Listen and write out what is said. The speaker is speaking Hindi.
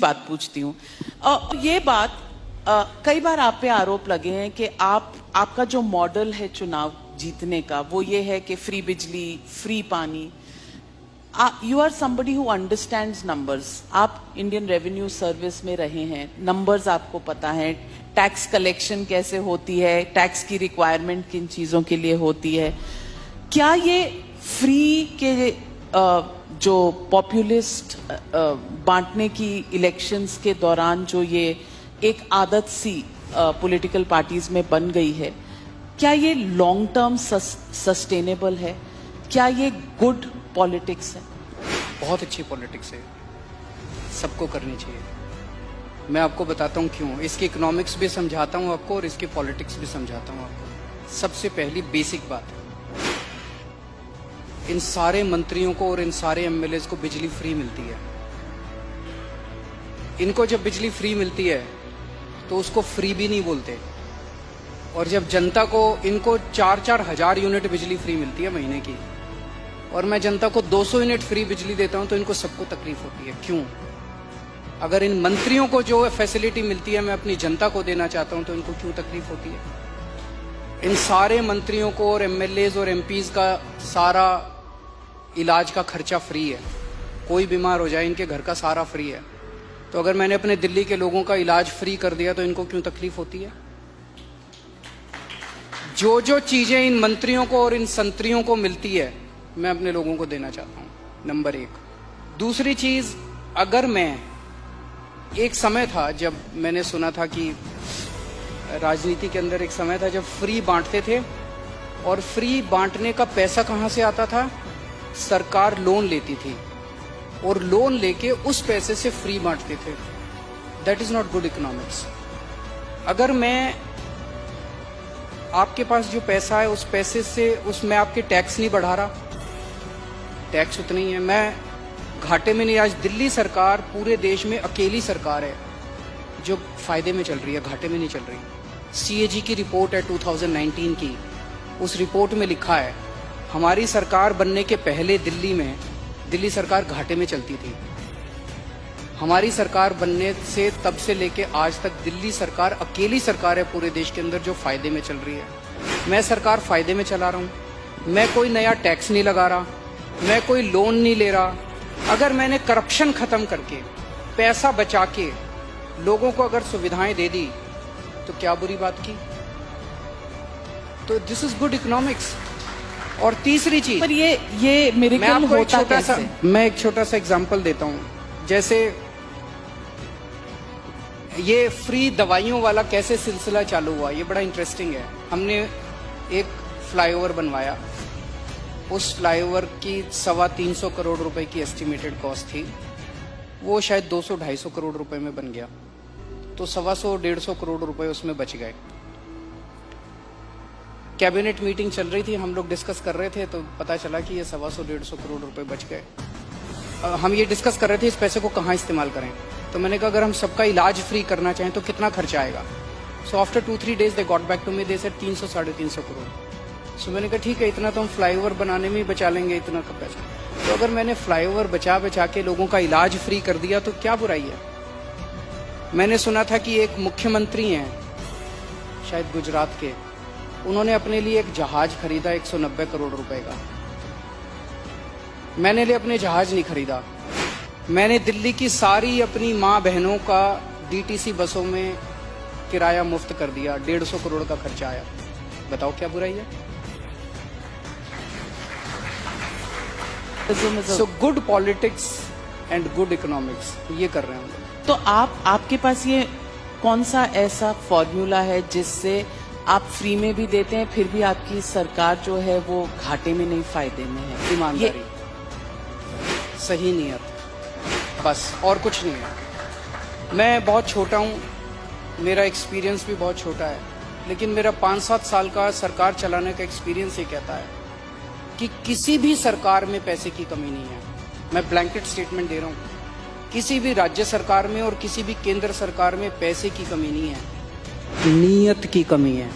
बात पूछती हूँ। ये बात कई बार आप पे आरोप लगे हैं कि आपका जो मॉडल है चुनाव जीतने का वो ये है कि फ्री बिजली, फ्री पानी। You are somebody who understands numbers. आप इंडियन रेवेन्यू सर्विस में रहे हैं, नंबर्स आपको पता है, टैक्स कलेक्शन कैसे होती है, टैक्स की रिक्वायरमेंट किन चीजों के लिए होती है। क्या ये फ्री के जो पॉपुलिस्ट बांटने की इलेक्शंस के दौरान जो ये एक आदत सी पॉलिटिकल पार्टीज में बन गई है, क्या ये लॉन्ग टर्म सस्टेनेबल है? क्या ये गुड पॉलिटिक्स है? बहुत अच्छी पॉलिटिक्स है, सबको करनी चाहिए। मैं आपको बताता हूँ क्यों। इसकी इकोनॉमिक्स भी समझाता हूँ आपको और इसकी पॉलिटिक्स भी समझाता हूँ आपको। सबसे पहली बेसिक बात, इन सारे मंत्रियों को और इन सारे एमएलएज को बिजली फ्री मिलती है। इनको जब बिजली फ्री मिलती है तो उसको फ्री भी नहीं बोलते, और जब जनता को, इनको 4-4 हजार यूनिट बिजली फ्री मिलती है महीने की, और मैं जनता को 200 यूनिट फ्री बिजली देता हूं तो इनको सबको तकलीफ होती है। क्यों? अगर इन मंत्रियों को जो फैसिलिटी मिलती है मैं अपनी जनता को देना चाहता हूं तो इनको क्यों तकलीफ होती है? इन सारे मंत्रियों को और एमएलएज और एमपीज का सारा इलाज का खर्चा फ्री है। कोई बीमार हो जाए इनके घर का सारा फ्री है। तो अगर मैंने अपने दिल्ली के लोगों का इलाज फ्री कर दिया तो इनको क्यों तकलीफ होती है? जो जो चीजें इन मंत्रियों को और इन संतरियों को मिलती है मैं अपने लोगों को देना चाहता हूं, नंबर 1। दूसरी चीज, अगर मैं, एक समय था जब मैंने सुना था कि राजनीति के अंदर एक समय था जब फ्री बांटते थे, और फ्री बांटने का पैसा कहां से आता था? सरकार लोन लेती थी और लोन लेके उस पैसे से फ्री बांटते थे। That is not good economics. अगर मैं, आपके पास जो पैसा है उस पैसे से, उसमें आपके टैक्स नहीं बढ़ा रहा, टैक्स उतना ही है, मैं घाटे में नहीं। आज दिल्ली सरकार पूरे देश में अकेली सरकार है जो फायदे में चल रही है, घाटे में नहीं चल रही। सीएजी की रिपोर्ट है 2019 की, उस रिपोर्ट में लिखा है हमारी सरकार बनने के पहले दिल्ली सरकार घाटे में चलती थी। हमारी सरकार बनने से तब से लेके आज तक दिल्ली सरकार अकेली सरकार है पूरे देश के अंदर जो फायदे में चल रही है। मैं सरकार फायदे में चला रहा हूँ, मैं कोई नया टैक्स नहीं लगा रहा, मैं कोई लोन नहीं ले रहा। अगर मैंने करप्शन खत्म करके, पैसा बचा के लोगों को अगर सुविधाएं दे दी तो क्या बुरी बात की? तो दिस इज गुड इकोनॉमिक्स। और तीसरी चीज, पर ये मिरेकल होता कैसे? मैं एक छोटा सा एग्जांपल देता हूं। जैसे ये फ्री दवाइयों वाला कैसे सिलसिला चालू हुआ, ये बड़ा इंटरेस्टिंग है। हमने एक फ्लाईओवर बनवाया, उस फ्लाईओवर की 325 करोड़ रुपए की एस्टिमेटेड कॉस्ट थी, वो शायद 200-250 करोड़ रुपए में बन गया, तो 125 करोड़ रुपए उसमें बच गए। कैबिनेट मीटिंग चल रही थी, हम लोग डिस्कस कर रहे थे, तो पता चला कि ये 125 करोड़ रुपए बच गए। हम ये डिस्कस कर रहे थे इस पैसे को कहाँ इस्तेमाल करें। तो मैंने कहा अगर हम सबका इलाज फ्री करना चाहें तो कितना खर्चा आएगा? So after 2-3 days they got back to me, they said 300-350 crore. So मैंने कहा ठीक है, इतना तो हम फ्लाईओवर बनाने में ही बचा लेंगे, इतना का पैसा। तो अगर मैंने फ्लाईओवर बचा के लोगों का इलाज फ्री कर दिया तो क्या बुराई है? मैंने सुना था कि एक मुख्यमंत्री हैं शायद गुजरात के, उन्होंने अपने लिए एक जहाज खरीदा 190 करोड़ रुपए का। मैंने लिए अपने जहाज नहीं खरीदा, मैंने दिल्ली की सारी अपनी माँ बहनों का डीटीसी बसों में किराया मुफ्त कर दिया, 150 करोड़ का खर्चा आया। बताओ क्या बुराई है? So good politics and good economics, ये कर रहे हैं हम लोग। तो आपके पास ये कौन सा ऐसा फॉर्मूला है जिससे आप फ्री में भी देते हैं फिर भी आपकी सरकार जो है वो घाटे में नहीं, फायदे में है? ईमानदारी, सही नियत, बस, और कुछ नहीं है। मैं बहुत छोटा हूँ, मेरा एक्सपीरियंस भी बहुत छोटा है, लेकिन मेरा 5-7 साल का सरकार चलाने का एक्सपीरियंस ये कहता है कि किसी भी सरकार में पैसे की कमी नहीं है। मैं ब्लैंकेट स्टेटमेंट दे रहा हूँ, किसी भी राज्य सरकार में और किसी भी केंद्र सरकार में पैसे की कमी नहीं है, नीयत की कमी है।